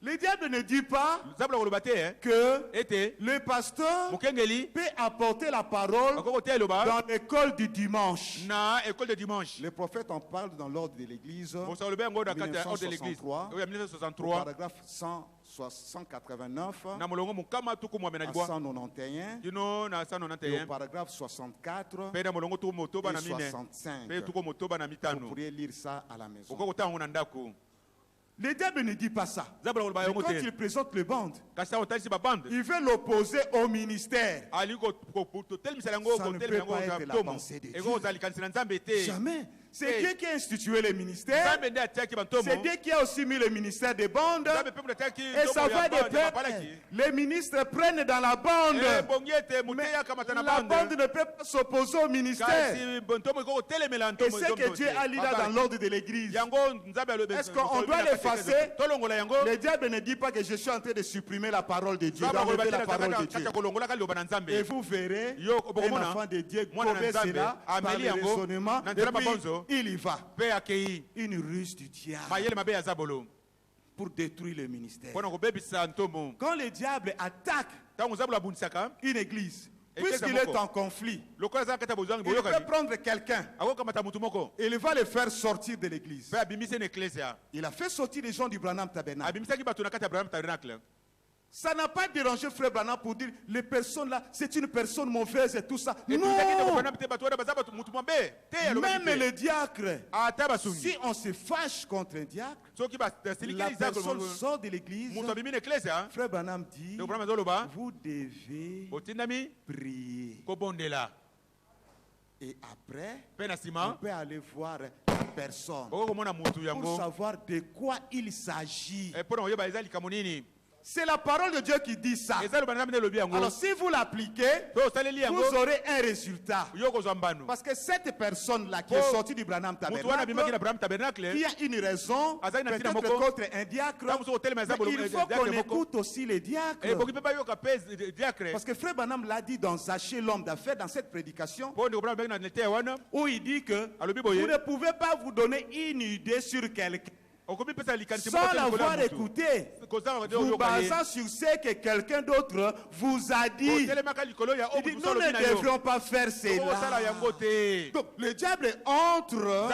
B: Le diable ne dit pas que le pasteur peut apporter la parole dans l'école du dimanche. Le prophète en parle dans l'ordre de l'Église, 1963, paragraphe 189 à 191, et au paragraphe 64 et 65. Vous pourriez lire ça à la maison. Le diable ne dit pas ça. Mais quand il présente le bande, il veut l'opposer au ministère. Ça ne peut pas être la pensée de Dieu. Jamais. C'est Dieu qui a institué le ministère. C'est Dieu qui a aussi mis le ministère des bandes. Et ça va de pair. Les ministres prennent dans la bande. Mais la bande ne peut pas s'opposer au ministère. Et ce que Dieu a mis là dans l'ordre de l'Église, est-ce qu'on doit l'effacer? Le diable ne dit pas que je suis en train de supprimer la parole de Dieu, d'enlever la parole de Dieu. Et vous verrez un enfant de Dieu gober cela par le raisonnement. Il y va. Une ruse du diable pour détruire le ministère. Quand le diable attaque une église puisqu'il est en conflit, il peut prendre quelqu'un et il va le faire sortir de l'église. Il a fait sortir les gens du Branham Tabernacle. Ça n'a pas dérangé Frère Branham pour dire les personnes là, c'est une personne mauvaise et tout ça. Non. Même le diacre, si on se fâche contre un diacre, la personne sort de l'église. Frère Branham dit, vous devez prier. Et après, on peut aller voir la personne pour savoir de quoi il s'agit. C'est la parole de Dieu qui dit ça. Alors si vous l'appliquez, vous aurez un résultat. Parce que cette personne-là qui est sortie du Branham Tabernacle, il y a une raison, peut-être contre un diacre, mais il faut qu'on écoute aussi les diacres. Parce que Frère Branham l'a dit dans Zaché, l'homme d'affaires, dans cette prédication, où il dit que vous ne pouvez pas vous donner une idée sur quelqu'un sans l'avoir écouté, vous basant sur ce que quelqu'un d'autre vous a dit. Il dit, nous ne devrions pas faire cela. Donc le diable entre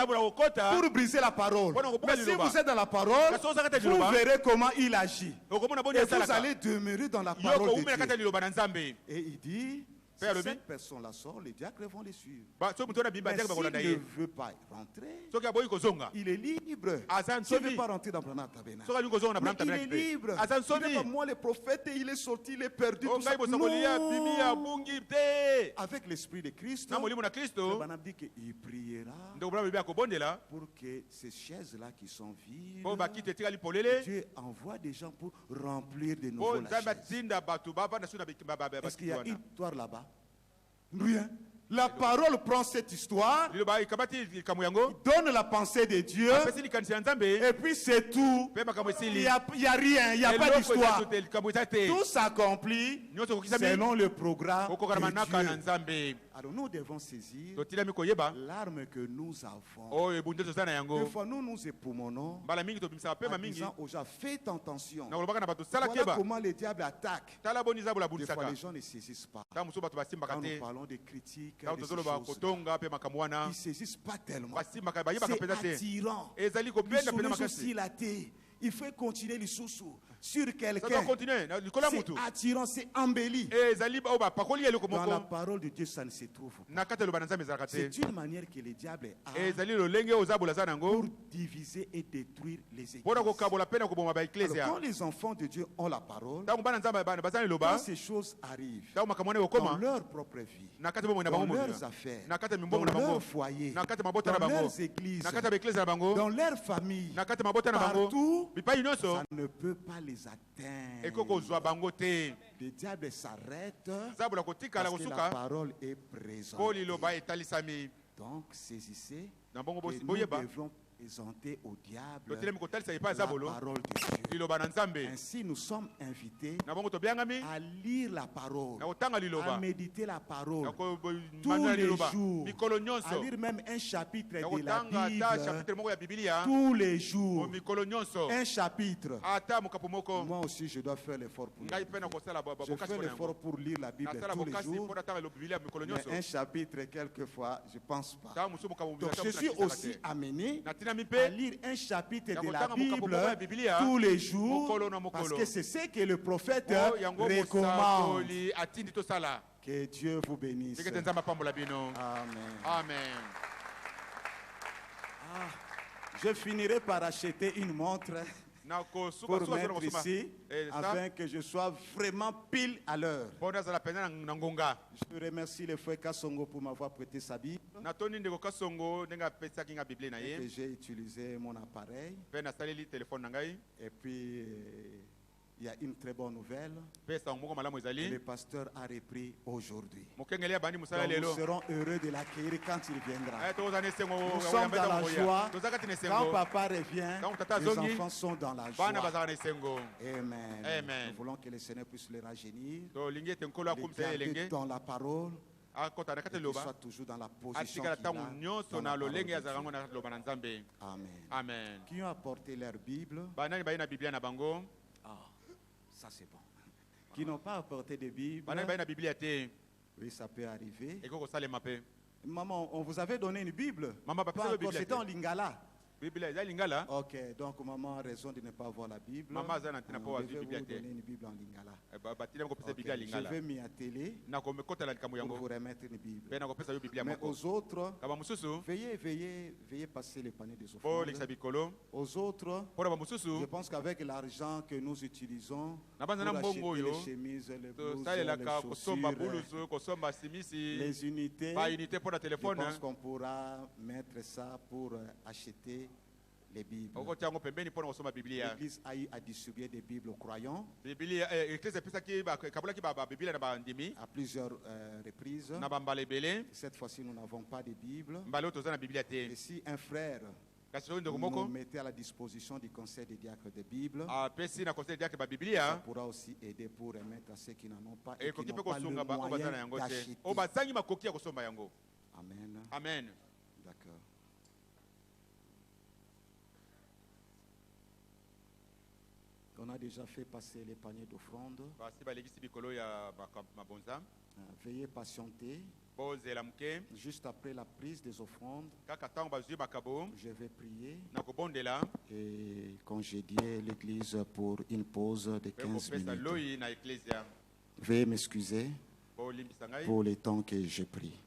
B: pour briser la parole. Mais si vous êtes dans la parole, vous verrez comment il agit. Et vous allez demeurer dans la parole de Dieu. Et il dit, si cette personne-là sort, les diacres vont les suivre. Mais s'il ne veut pas rentrer, il est libre. S'il ne veut pas rentrer dans le tabernacle, il est libre. Moi, le prophète, il est sorti, il est perdu. Tout ça. Non. Avec l'esprit de Christ, Branham dit qu'il priera pour que ces chaises-là qui sont vides, Dieu envoie des gens pour remplir de nouveau la chaise. Est-ce qu'il y a une histoire là-bas? Rien. La parole prend cette histoire, donne la pensée de Dieu, et puis c'est tout. Il n'y a rien, il n'y a pas d'histoire. Tout s'accomplit selon le programme de Dieu. Alors nous devons saisir l'arme que nous avons. Des fois nous nous époumonons en disant aux gens, faites attention. Voilà comment le diable attaque. Des fois les gens ne saisissent pas. Quand nous parlons de critiques, ils ne saisissent pas tellement. C'est attirant. Il faut continuer les sous-sous sur quelqu'un. C'est attirant, c'est embelli. Dans la parole de Dieu, ça ne se trouve pas. C'est une manière que le diable a pour diviser et détruire les églises. Alors, quand les enfants de Dieu ont la parole, quand ces choses arrivent dans leur propre vie, dans leurs affaires, dans leur foyer, dans leurs églises, dans leur famille, partout, ça ne peut pas les atteindre. Le diable s'arrête parce que la parole est présentée. Donc saisissez et nous devrons présenter au diable la parole de Dieu. Ainsi nous sommes invités à lire la parole, à méditer la parole tous les jours, à lire même un chapitre de la Bible tous les jours, un chapitre. Moi aussi je dois faire l'effort pour lire. Je fais l'effort pour lire la Bible tous les jours, mais un chapitre quelquefois je ne pense pas. Donc je suis aussi amené à lire un chapitre de la Bible tous les jours, parce que c'est ce que le prophète recommande. Que Dieu vous bénisse. Amen.
A: Amen.
B: Je finirai par acheter une montre pour mettre ici, afin que je sois vraiment pile à l'heure. Je remercie le frère Kassongo pour m'avoir prêté sa Bible. Et j'ai utilisé mon appareil. Et puis, il y a une très bonne nouvelle. Le pasteur a repris aujourd'hui. Donc nous serons heureux de l'accueillir quand il viendra. Nous sommes dans la joie. Quand papa revient, les enfants sont dans la joie. Amen. Nous voulons que le Seigneur puisse les rajeunir, les garder dans la parole, et qu'ils soient toujours dans la position qu'il a dans la parole de Dieu. Amen. Qui ont apporté leur Bible? Ça c'est bon. Qui n'ont pas apporté de Bible, Oui, ça peut arriver. Maman, on vous avait donné une Bible. C'était en lingala. Ok, donc maman a raison de ne pas avoir la Bible. Je vais vous donner une Bible en lingala. Okay, je vais m'y atteler pour vous remettre une Bible. Mais aux autres, veuillez passer les paniers des offrandes. Aux autres, je pense qu'avec l'argent que nous utilisons pour acheter les chemises, les blouses, les chaussures, les unités, je pense qu'on pourra mettre ça pour acheter les Bibles. L'Église a eu à distribuer des Bibles aux croyants à plusieurs reprises. Cette fois-ci, nous n'avons pas de Bible. Et si un frère nous mettait à la disposition du conseil des diacres de Bible, ça pourra aussi aider pour remettre à ceux qui n'en ont pas et qui n'ont pas le moyen d'acheter. Amen.
A: Amen.
B: D'accord. On a déjà fait passer les paniers d'offrande. Veuillez patienter. Juste après la prise des offrandes, je vais prier et congédier l'église pour une pause de 15 minutes. Veuillez m'excuser pour les temps que j'ai pris.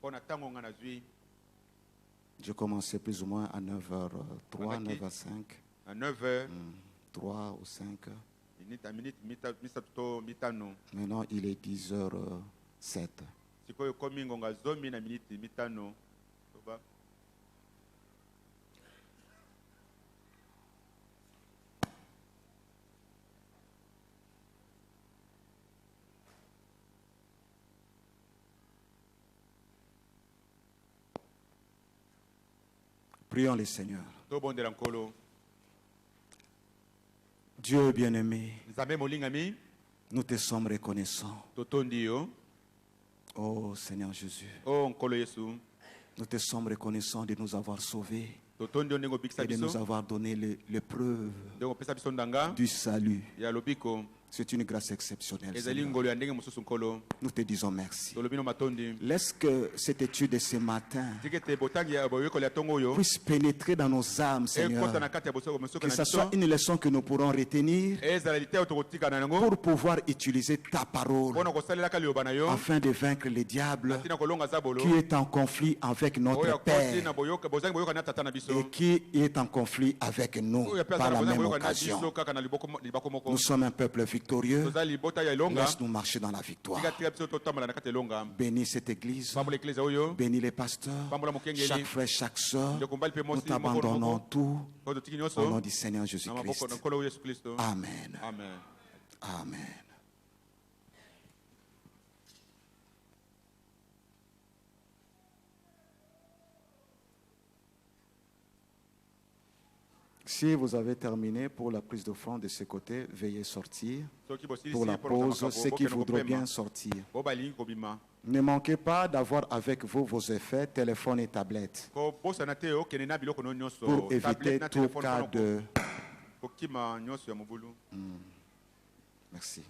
B: Je commençais plus ou moins à 9h03, 9h05.
A: À 9h.
B: 3 ou 5. Maintenant, il est 10h07. Prions le Seigneur. Dieu bien-aimé, nous te sommes reconnaissants. Oh Seigneur Jésus, nous te sommes reconnaissants de nous avoir sauvés et de nous avoir donné l'épreuve du salut. C'est une grâce exceptionnelle, Seigneur. Nous te disons merci. Laisse que cette étude de ce matin puisse pénétrer dans nos âmes, Seigneur. Que ce soit une leçon que nous pourrons retenir pour pouvoir utiliser ta parole afin de vaincre le diable qui est en conflit avec notre Père et qui est en conflit avec nous par la même occasion. Nous sommes un peuple victorieux. Laisse-nous marcher dans la victoire. Bénis cette église. Bénis les pasteurs. Chaque frère, chaque soeur. Nous t'abandonnons tout au nom du Seigneur Jésus-Christ. Amen.
A: Amen.
B: Amen. Si vous avez terminé pour la prise d'offrande de ce côté, veuillez sortir. Pour la pause, ceux qui voudront bien sortir. Ne manquez pas d'avoir avec vous vos effets, téléphone et tablette, pour éviter tout cas de... Merci.